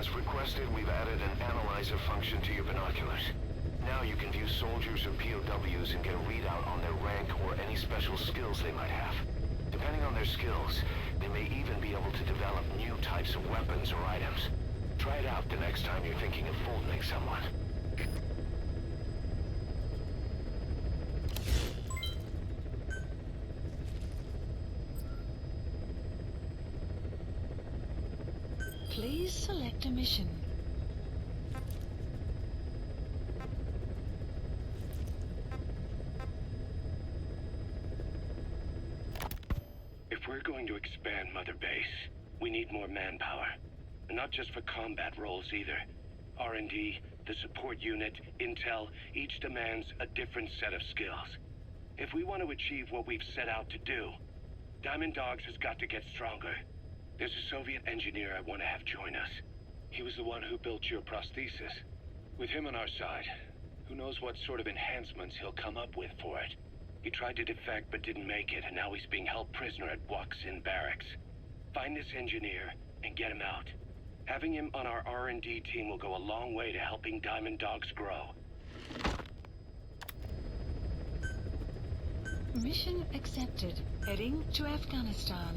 As requested, we've added an analyzer function to your binoculars. Now you can view soldiers or POWs and get a readout on their rank or any special skills they might have. Depending on their skills, they may even be able to develop new types of weapons or items. Try it out the next time you're thinking of Fultoning someone. Please select a mission. If we're going to expand Mother Base, we need more manpower. And not just for combat roles either. R&D, the support unit, intel, each demands a different set of skills. If we want to achieve what we've set out to do, Diamond Dogs has got to get stronger. There's a Soviet engineer I want to have join us. He was the one who built your prosthesis. With him on our side, who knows what sort of enhancements he'll come up with for it. He tried to defect but didn't make it, and now he's being held prisoner at Waksin Barracks. Find this engineer and get him out. Having him on our R&D team will go a long way to helping Diamond Dogs grow. Mission accepted. Heading to Afghanistan.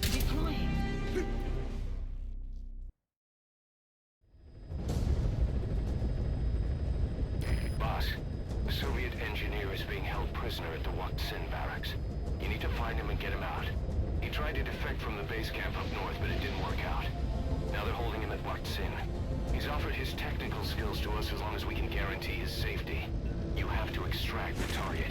Deploying. Boss, the Soviet engineer is being held prisoner at the Waksin Barracks. You need to find him and get him out. He tried to defect from the base camp up north, but it didn't work out. Now they're holding him at Waksin. He's offered his technical skills to us as long as we can guarantee his safety. You have to extract the target.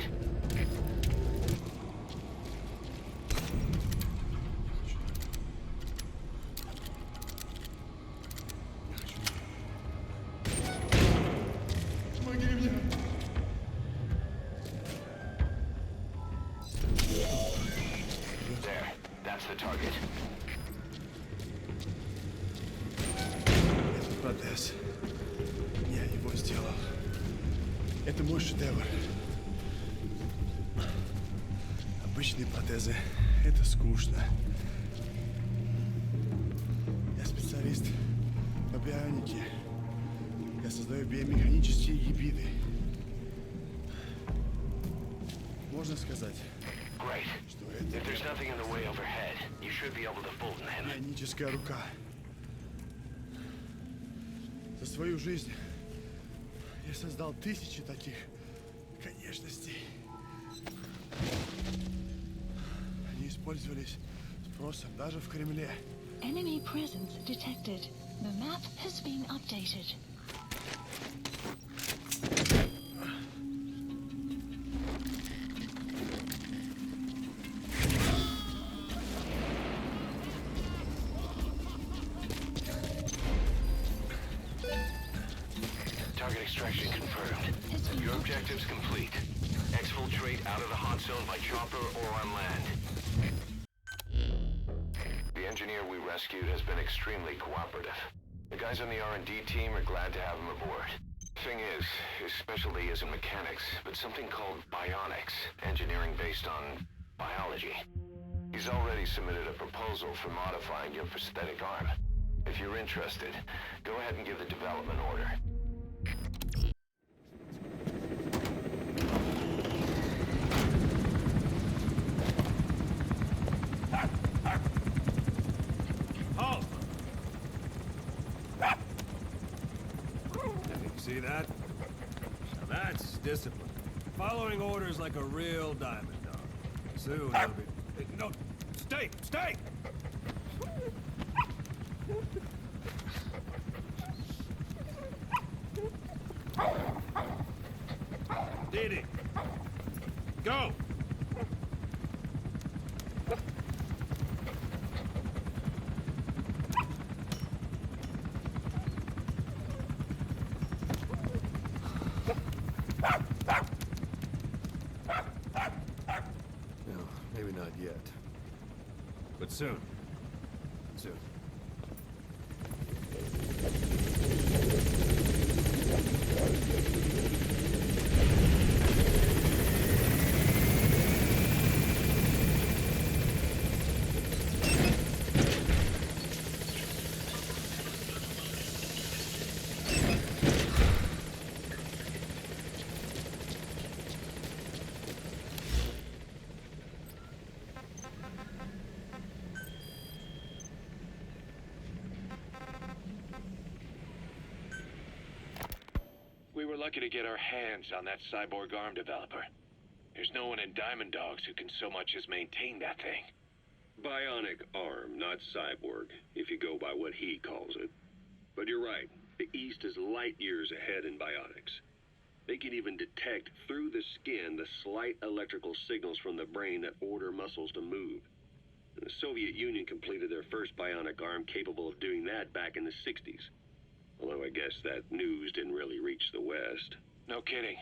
There, that's the target. Этот протез. Я его сделал. Это мой шедевр. Обычные протезы — это скучно. Я специалист по бионике. Я создаю биомеханические гибриды. Можно сказать, Great. что это If there's nothing in the way overhead, you should be able to Fulton him. бионическая рука. За свою жизнь я создал тысячи таких конечностей. Они использовались спросом даже в Кремле. Enemy presence detected. The map has been updated. Target extraction confirmed. Your objective's complete. Exfiltrate out of the hot zone by chopper or on land. The engineer we rescued has been extremely cooperative. The guys on the R&D team are glad to have him aboard. Thing is, his specialty isn't mechanics, but something called bionics, engineering based on biology. He's already submitted a proposal for modifying your prosthetic arm. If you're interested, go ahead and give the development order. Halt! See that? Now that's discipline. Following orders like a real diamond dog. Soon he'll be... Hey, no, stay! Stay! Didi! Go! No, maybe not yet. But soon. Soon. lucky to get our hands on that cyborg arm developer. There's no one in Diamond Dogs who can so much as maintain that thing. Bionic arm, not cyborg, if you go by what he calls it. But you're right, the East is light years ahead in bionics. They can even detect through the skin the slight electrical signals from the brain that order muscles to move. The Soviet Union completed their first bionic arm capable of doing that back in the 60s. Although I guess that news didn't really reach the West. No kidding.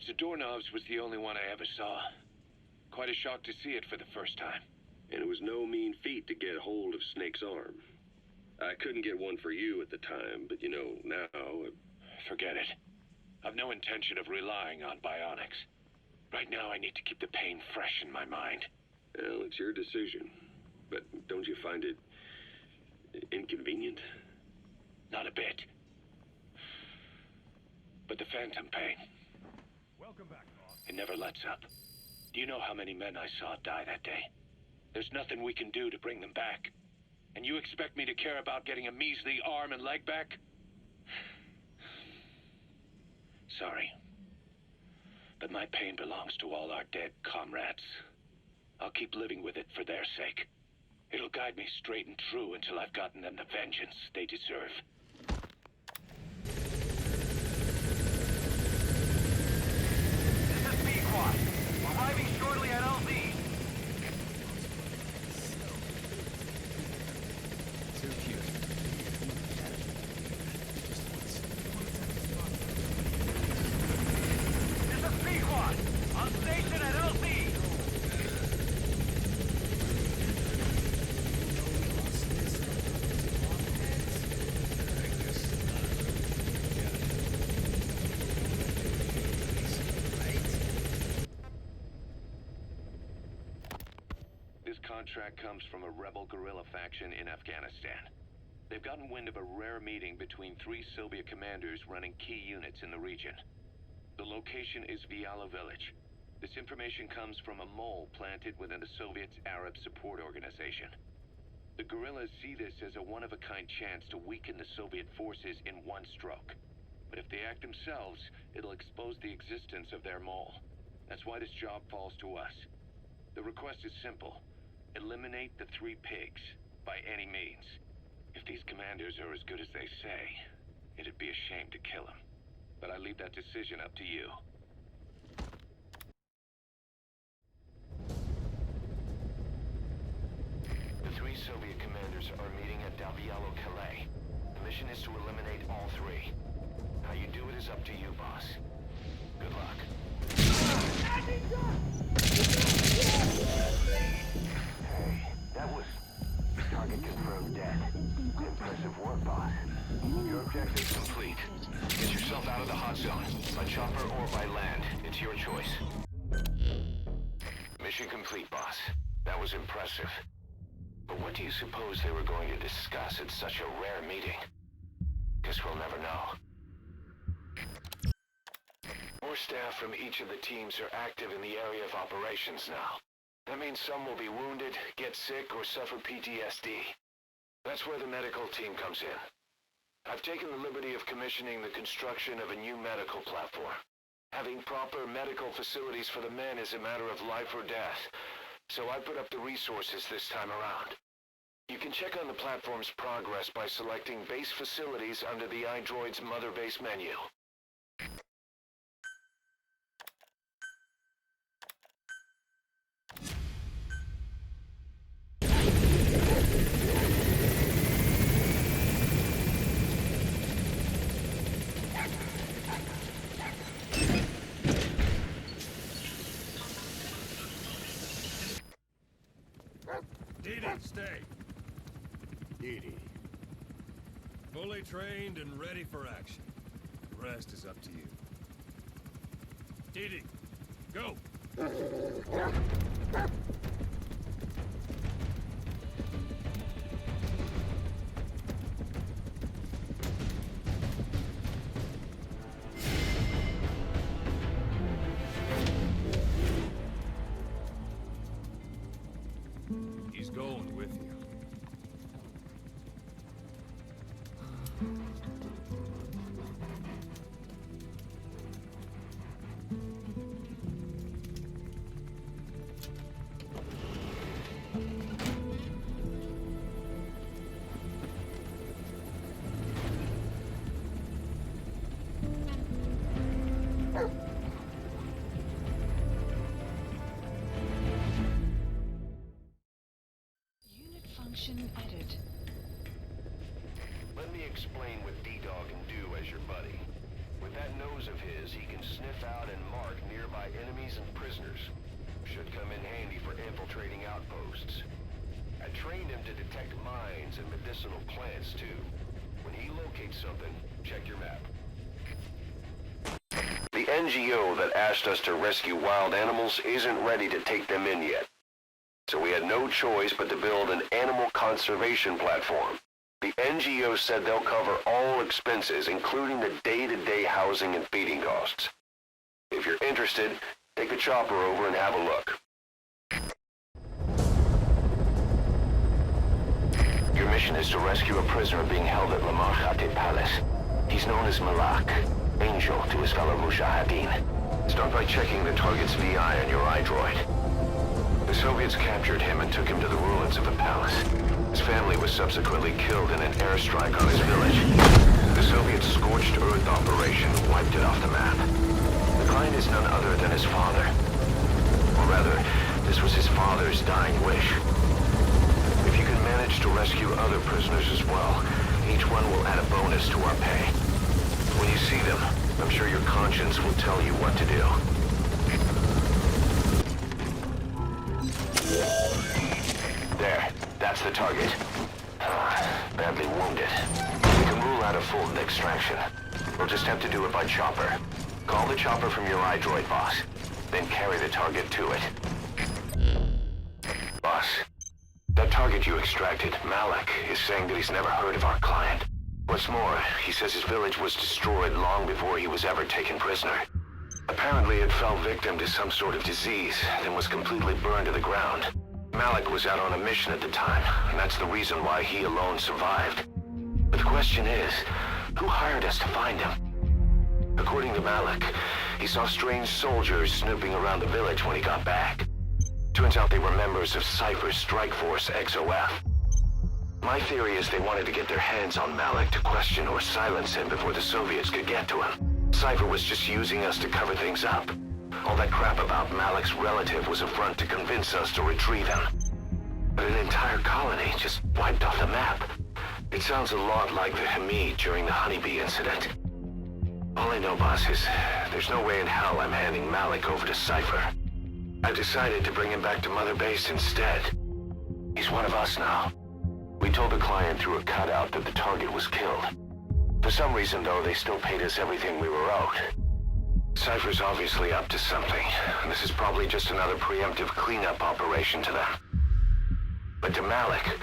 Zadornov's was the only one I ever saw. Quite a shock to see it for the first time. And it was no mean feat to get hold of Snake's arm. I couldn't get one for you at the time, but you know, now... Forget it. I've no intention of relying on bionics. Right now I need to keep the pain fresh in my mind. Well, it's your decision. But don't you find it... inconvenient? Not a bit. But the phantom pain, Welcome back, boss. it never lets up. Do you know how many men I saw die that day? There's nothing we can do to bring them back. And you expect me to care about getting a measly arm and leg back? Sorry. But my pain belongs to all our dead comrades. I'll keep living with it for their sake. It'll guide me straight and true until I've gotten them the vengeance they deserve. This is Pequod. Arriving shortly at LZ. Too cute. This is Pequod. On station at LZ. This contract comes from a rebel guerrilla faction in Afghanistan. They've gotten wind of a rare meeting between 3 Soviet commanders running key units in the region. The location is Viala village. This information comes from a mole planted within the Soviets' Arab Support Organization. The guerrillas see this as a one-of-a-kind chance to weaken the Soviet forces in one stroke. But if they act themselves, it'll expose the existence of their mole. That's why this job falls to us. The request is simple. Eliminate the 3 pigs, by any means. If these commanders are as good as they say, it'd be a shame to kill them. But I leave that decision up to you. The 3 Soviet commanders are meeting at Davialo Calais. The mission is to eliminate all 3. How you do it is up to you, boss. Good luck. Hey, that was... Target confirmed dead. Impressive work, boss. Your objective's complete. Get yourself out of the hot zone. By chopper or by land. It's your choice. Mission complete, boss. That was impressive. But what do you suppose they were going to discuss at such a rare meeting? Guess we'll never know. More staff from each of the teams are active in the area of operations now. That means some will be wounded, get sick, or suffer PTSD. That's where the medical team comes in. I've taken the liberty of commissioning the construction of a new medical platform. Having proper medical facilities for the men is a matter of life or death, so I put up the resources this time around. You can check on the platform's progress by selecting base facilities under the iDroid's Mother Base menu. Didi, stay. Didi. Fully trained and ready for action. The rest is up to you. Didi, go! He's going with you. function added. Let me explain what D-Dog can do as your buddy. With that nose of his, he can sniff out and mark nearby enemies and prisoners. Should come in handy for infiltrating outposts. I trained him to detect mines and medicinal plants, too. When he locates something, check your map. The NGO that asked us to rescue wild animals isn't ready to take them in yet. So we had no choice but to build an animal conservation platform. The NGO said they'll cover all expenses, including the day-to-day housing and feeding costs. If you're interested, take a chopper over and have a look. Your mission is to rescue a prisoner being held at Lamar Khatib Palace. He's known as Malak, Angel to his fellow Mujahideen. Start by checking the target's VI on your iDroid. The Soviets captured him and took him to the ruins of the palace. His family was subsequently killed in an airstrike on his village. The Soviet scorched earth operation wiped it off the map. The client is none other than his father. Or rather, this was his father's dying wish. If you can manage to rescue other prisoners as well, each one will add a bonus to our pay. When you see them, I'm sure your conscience will tell you what to do. There, that's the target. Badly wounded. We can rule out a full extraction. We'll just have to do it by chopper. Call the chopper from your iDroid, boss. Then carry the target to it. Boss, that target you extracted, Malak, is saying that he's never heard of our client. What's more, he says his village was destroyed long before he was ever taken prisoner. Apparently it fell victim to some sort of disease, then was completely burned to the ground. Malak was out on a mission at the time, and that's the reason why he alone survived. But the question is, who hired us to find him? According to Malak, he saw strange soldiers snooping around the village when he got back. Turns out they were members of Cypher's Strike Force XOF. My theory is they wanted to get their hands on Malak to question or silence him before the Soviets could get to him. Cypher was just using us to cover things up. All that crap about Malak's relative was a front to convince us to retrieve him. But an entire colony just wiped off the map. It sounds a lot like the Hamid during the Honeybee incident. All I know, boss, is there's no way in hell I'm handing Malak over to Cypher. I decided to bring him back to Mother Base instead. He's one of us now. We told the client through a cutout that the target was killed. For some reason, though, they still paid us everything we were owed. Cypher's obviously up to something, and this is probably just another preemptive cleanup operation to them. But to Malak,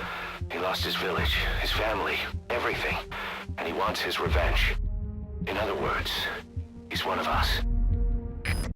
he lost his village, his family, everything, and he wants his revenge. In other words, he's one of us.